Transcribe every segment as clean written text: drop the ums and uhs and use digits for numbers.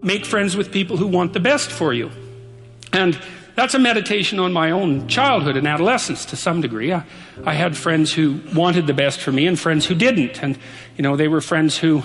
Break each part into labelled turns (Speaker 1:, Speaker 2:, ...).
Speaker 1: make friends with people who want the best for you. And that's a meditation on my own childhood and adolescence to some degree. I had friends who wanted the best for me and friends who didn't. And, they were friends who,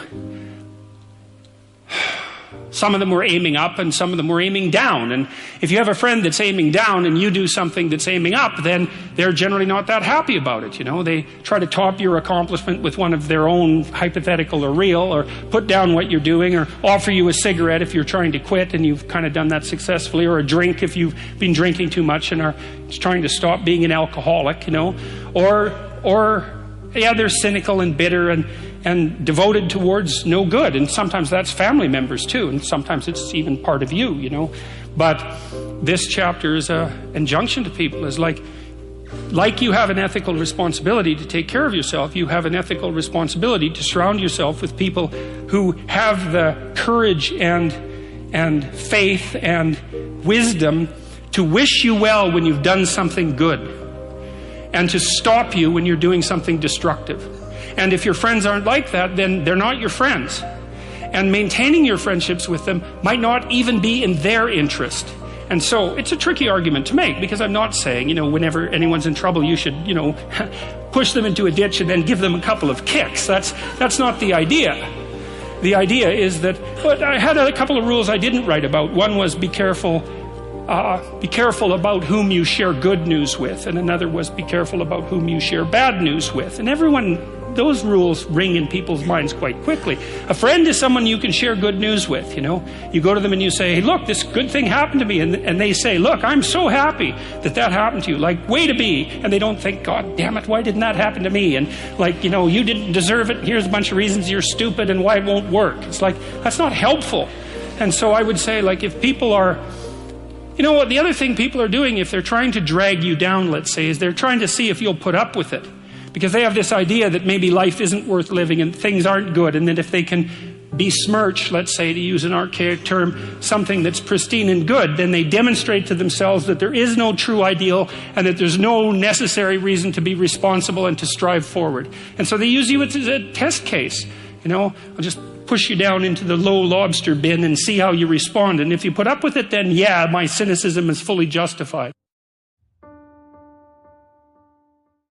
Speaker 1: some of them were aiming up and some of them were aiming down. And if you have a friend that's aiming down and you do something that's aiming up, then they're generally not that happy about it. They try to top your accomplishment with one of their own, hypothetical or real, or put down what you're doing, or offer you a cigarette if you're trying to quit and you've kind of done that successfully, or a drink if you've been drinking too much and are trying to stop being an alcoholic, or they're cynical and bitter and devoted towards no good. And sometimes that's family members too, and sometimes it's even part of you, But this chapter is an injunction to people, is like you have an ethical responsibility to take care of yourself, you have an ethical responsibility to surround yourself with people who have the courage and faith and wisdom to wish you well when you've done something good, and to stop you when you're doing something destructive. And if your friends aren't like that, then they're not your friends. And maintaining your friendships with them might not even be in their interest. And so it's a tricky argument to make, because I'm not saying, whenever anyone's in trouble, you should, push them into a ditch and then give them a couple of kicks. That's not the idea. The idea is that, but I had a couple of rules I didn't write about. One was be careful about whom you share good news with, and another was be careful about whom you share bad news with. And those rules ring in people's minds quite quickly. A friend is someone you can share good news with, You go to them and you say, hey, look, this good thing happened to me. And they say, look, I'm so happy that happened to you. Like, way to be. And they don't think, God damn it, why didn't that happen to me? And you didn't deserve it. Here's a bunch of reasons you're stupid and why it won't work. It's like, that's not helpful. And so I would say, if people are, the other thing people are doing, if they're trying to drag you down, let's say, is they're trying to see if you'll put up with it. Because they have this idea that maybe life isn't worth living and things aren't good, and that if they can besmirch, let's say, to use an archaic term, something that's pristine and good, then they demonstrate to themselves that there is no true ideal and that there's no necessary reason to be responsible and to strive forward. And so they use you as a test case. I'll just push you down into the low lobster bin and see how you respond. And if you put up with it, then yeah, my cynicism is fully justified.